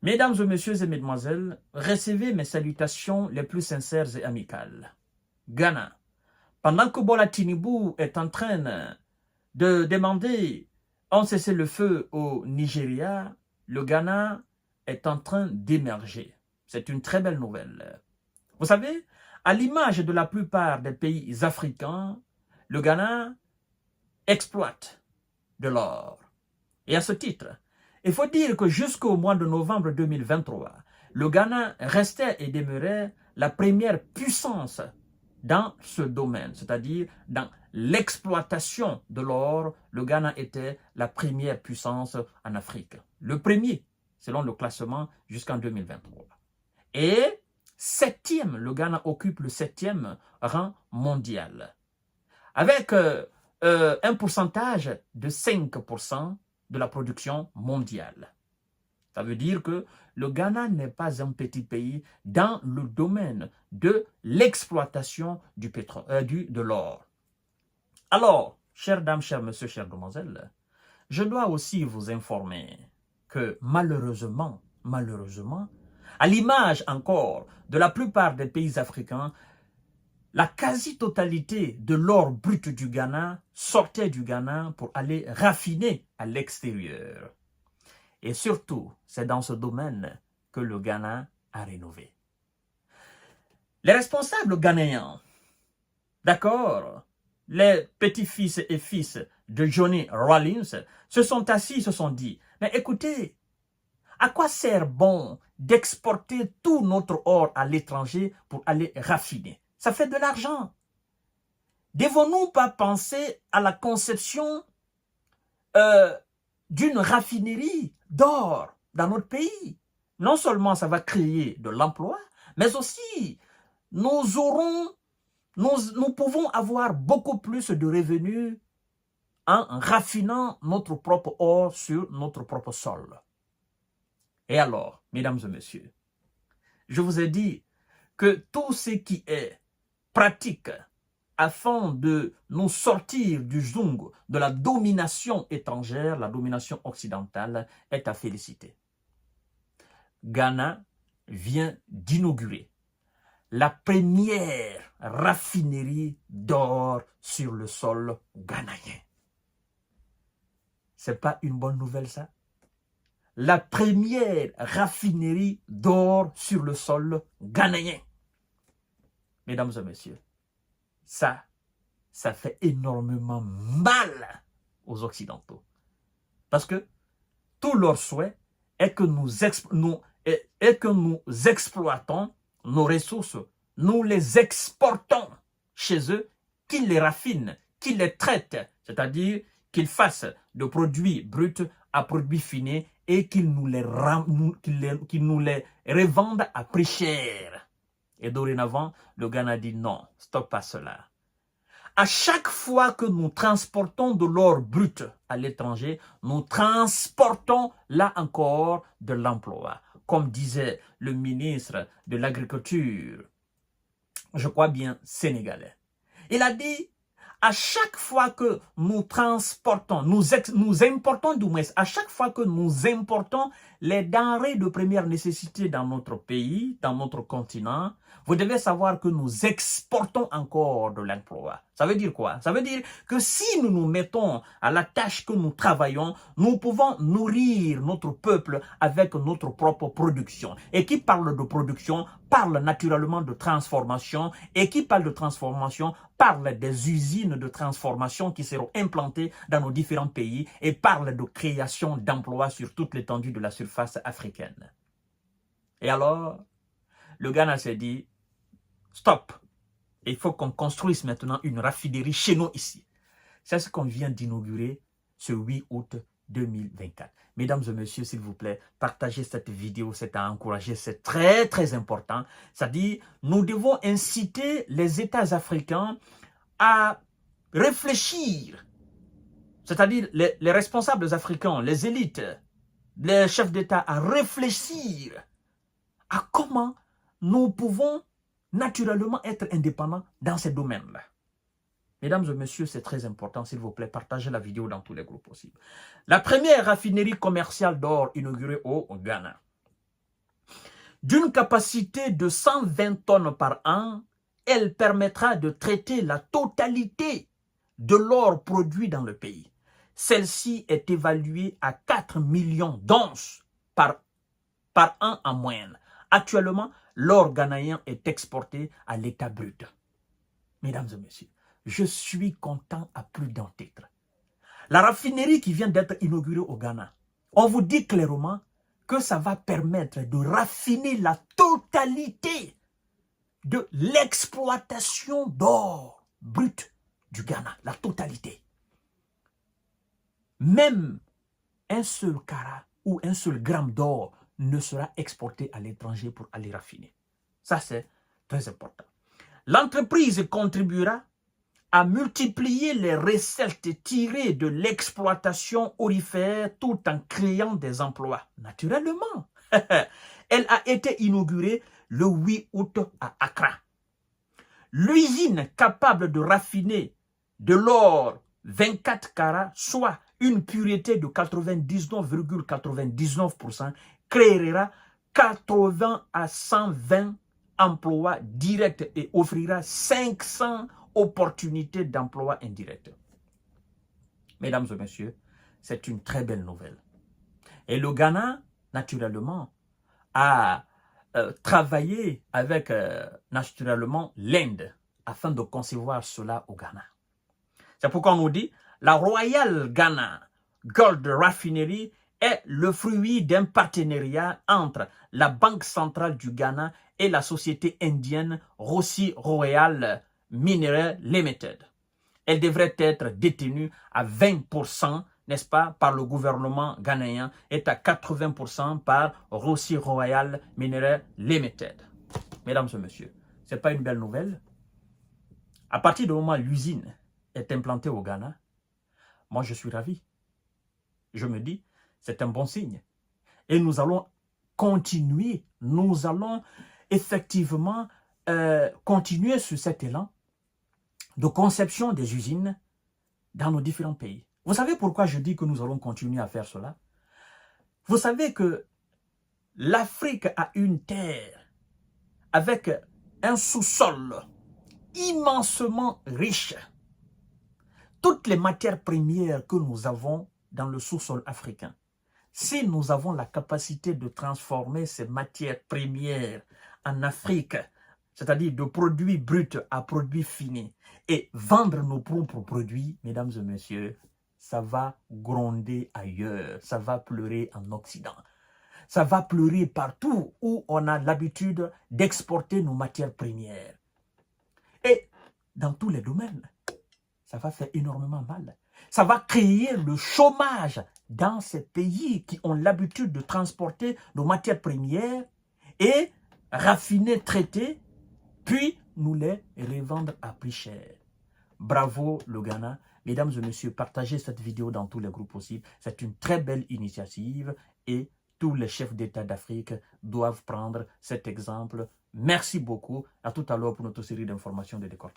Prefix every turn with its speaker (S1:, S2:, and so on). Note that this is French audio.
S1: Mesdames et messieurs et mesdemoiselles, recevez mes salutations les plus sincères et amicales. Ghana, pendant que Bola Tinubu est en train de demander un cessez-le-feu au Nigeria, le Ghana est en train d'émerger. C'est une très belle nouvelle. Vous savez, à l'image de la plupart des pays africains, le Ghana exploite de l'or. Et à ce titre, il faut dire que jusqu'au mois de novembre 2023, le Ghana restait et demeurait la première puissance dans ce domaine, c'est-à-dire dans l'exploitation de l'or. Le Ghana était la première puissance en Afrique. Le premier, selon le classement, jusqu'en 2023. Et le Ghana occupe le 7e rang mondial, avec un pourcentage de 5% de la production mondiale. Ça veut dire que le Ghana n'est pas un petit pays dans le domaine de l'exploitation du pétrole, de l'or. Alors, chères dames, chers messieurs, chères demoiselles, je dois aussi vous informer que malheureusement, à l'image encore de la plupart des pays africains, la quasi-totalité de l'or brut du Ghana sortait du Ghana pour aller raffiner à l'extérieur. Et surtout, c'est dans ce domaine que le Ghana a rénové. Les responsables ghanéens, d'accord, les petits-fils et fils de Johnny Rawlings, se sont assis, se sont dit, mais écoutez, à quoi sert bon d'exporter tout notre or à l'étranger pour aller raffiner? Ça fait de l'argent. Devons-nous pas penser à la conception d'une raffinerie d'or dans notre pays? Non seulement ça va créer de l'emploi, mais aussi nous pouvons avoir beaucoup plus de revenus en raffinant notre propre or sur notre propre sol. Et alors, mesdames et messieurs, je vous ai dit que tout ce qui est pratique afin de nous sortir du joug de la domination étrangère, la domination occidentale, est à féliciter. Ghana vient d'inaugurer la première raffinerie d'or sur le sol ghanéen. C'est pas une bonne nouvelle, ça? La première raffinerie d'or sur le sol ghanéen. Mesdames et messieurs, ça fait énormément mal aux Occidentaux. Parce que tout leur souhait est que nous exploitons nos ressources, nous les exportons chez eux, qu'ils les raffinent, qu'ils les traitent, c'est-à-dire qu'ils fassent de produits bruts à produits finis et qu'ils nous les revendent à prix cher. Et dorénavant, le Ghana dit non, stop à cela. À chaque fois que nous transportons de l'or brut à l'étranger, nous transportons là encore de l'emploi. Comme disait le ministre de l'Agriculture, je crois bien sénégalais. Il a dit, à chaque fois que nous transportons, nous importons du moins, à chaque fois que nous importons les denrées de première nécessité dans notre pays, dans notre continent, vous devez savoir que nous exportons encore de l'emploi. Ça veut dire quoi? Ça veut dire que si nous nous mettons à la tâche que nous travaillons, nous pouvons nourrir notre peuple avec notre propre production. Et qui parle de production, parle naturellement de transformation. Et qui parle de transformation, parle des usines de transformation qui seront implantées dans nos différents pays et parle de création d'emplois sur toute l'étendue de la surface africaine. Et alors, le Ghana s'est dit, stop, il faut qu'on construise maintenant une raffinerie chez nous ici. C'est ce qu'on vient d'inaugurer ce 8 août 2024. Mesdames et messieurs, s'il vous plaît, partagez cette vidéo, c'est à encourager, c'est très très important. C'est-à-dire, nous devons inciter les États africains à réfléchir, c'est-à-dire les responsables africains, les élites, les chefs d'État, à réfléchir à comment nous pouvons naturellement être indépendants dans ces domaines-là. Mesdames et messieurs, c'est très important, s'il vous plaît, partagez la vidéo dans tous les groupes possibles. La première raffinerie commerciale d'or inaugurée au Ghana. D'une capacité de 120 tonnes par an, elle permettra de traiter la totalité de l'or produit dans le pays. Celle-ci est évaluée à 4 millions d'onces par an en moyenne. Actuellement, l'or ghanéen est exporté à l'état brut. Mesdames et messieurs, je suis content à plus d'un titre. La raffinerie qui vient d'être inaugurée au Ghana, on vous dit clairement que ça va permettre de raffiner la totalité de l'exploitation d'or brut du Ghana, la totalité. Même un seul carat ou un seul gramme d'or ne sera exporté à l'étranger pour aller raffiner. Ça, c'est très important. L'entreprise contribuera à multiplier les recettes tirées de l'exploitation aurifère tout en créant des emplois. Naturellement, elle a été inaugurée le 8 août à Accra. L'usine capable de raffiner de l'or 24 carats, soit une pureté de 99,99%, créera 80 à 120 emplois directs et offrira 500 opportunités d'emploi indirects. Mesdames et messieurs, c'est une très belle nouvelle. Et le Ghana, naturellement, a travaillé avec naturellement l'Inde afin de concevoir cela au Ghana. C'est pourquoi on nous dit la Royal Ghana Gold Refinery est le fruit d'un partenariat entre la Banque centrale du Ghana et la société indienne Rossi Royal Mineral Limited. Elle devrait être détenue à 20%, n'est-ce pas, par le gouvernement ghanéen et à 80% par Rossi Royal Mineral Limited. Mesdames et messieurs, ce n'est pas une belle nouvelle. À partir du moment où l'usine est implantée au Ghana, moi je suis ravi. Je me dis, c'est un bon signe. Et nous allons continuer, nous allons effectivement continuer sur cet élan de conception des usines dans nos différents pays. Vous savez pourquoi je dis que nous allons continuer à faire cela? Vous savez que l'Afrique a une terre avec un sous-sol immensement riche. Toutes les matières premières que nous avons dans le sous-sol africain, si nous avons la capacité de transformer ces matières premières en Afrique, c'est-à-dire de produits bruts à produits finis, et vendre nos propres produits, mesdames et messieurs, ça va gronder ailleurs, ça va pleurer en Occident. Ça va pleurer partout où on a l'habitude d'exporter nos matières premières. Et dans tous les domaines, ça va faire énormément mal. Ça va créer le chômage dans ces pays qui ont l'habitude de transporter nos matières premières et raffiner, traiter, puis nous les revendre à prix cher. Bravo le Ghana. Mesdames et messieurs, partagez cette vidéo dans tous les groupes possibles. C'est une très belle initiative et tous les chefs d'État d'Afrique doivent prendre cet exemple. Merci beaucoup. À tout à l'heure pour notre série d'informations de décortiquage.